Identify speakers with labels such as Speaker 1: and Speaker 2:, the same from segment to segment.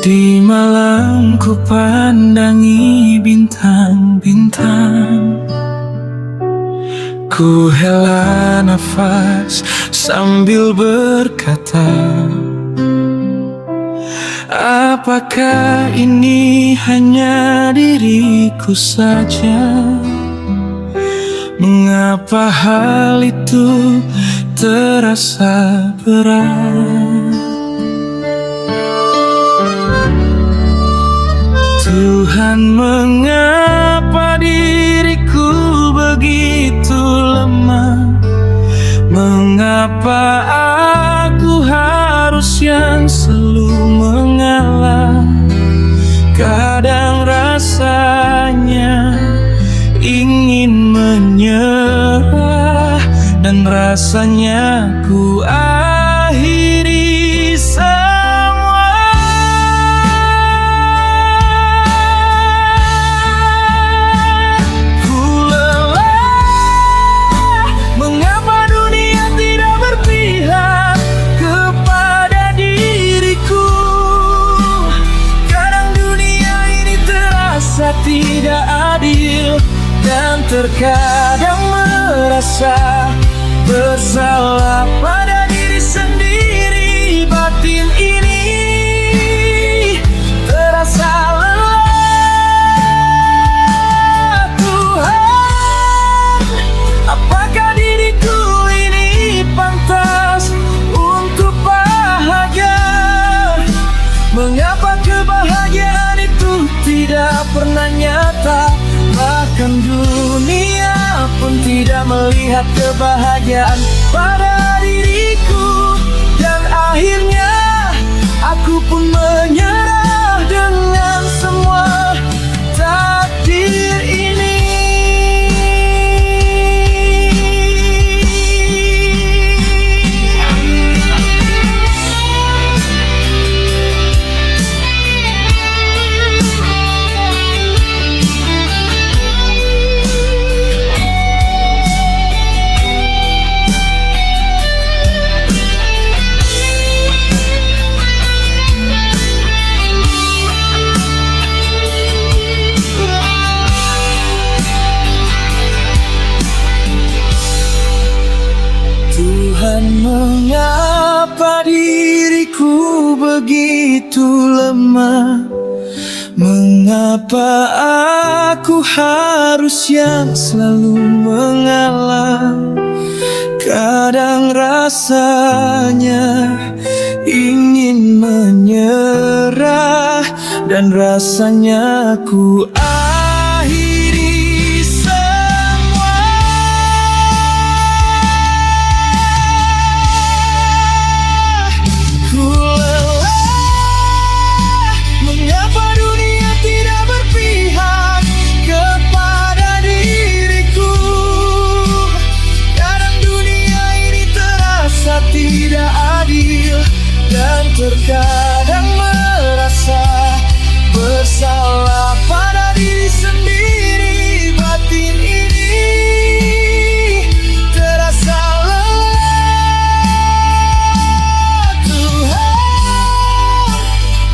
Speaker 1: Di malam ku pandangi bintang-bintang, ku hela nafas sambil berkata, apakah ini hanya diriku saja? Mengapa hal itu terasa berat? Tuhan, mengapa diriku begitu lemah? Mengapa aku harus yang selalu mengalah? Kadang rasanya ingin menyerah, dan rasanya ku akhiri semua. Ku lelah, mengapa dunia tidak berpihak kepada diriku? Kadang dunia ini terasa tidak adil, dan terkadang merasa bersalah pada diri sendiri. Batin ini terasa lelah. Tuhan, apakah diriku ini pantas untuk bahagia? Mengapa kebahagiaan itu tidak pernah nyata? Bahkan dunia pun tidak melihat kebahagiaan pada diriku. Dan akhirnya aku pun menyerah dengan semua takdir ini. Tuhan, mengapa diriku begitu lemah? Mengapa aku harus yang selalu mengalah? Kadang rasanya ingin menyerah, dan rasanya ku akhiri semua. Ku lelah, mengapa dunia tidak berpihak kepada diriku? Kadang dunia ini terasa tidak adil, dan terkadang merasa bersalah pada diri sendiri. Batin ini terasa lelah. Tuhan,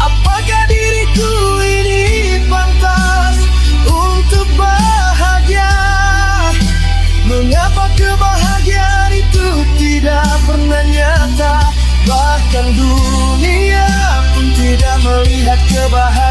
Speaker 1: apakah diriku ini pantas untuk bahagia? Mengapa kebahagiaan itu tidak pernah nyata? Bahkan dunia pun tidak melihat kebahagiaan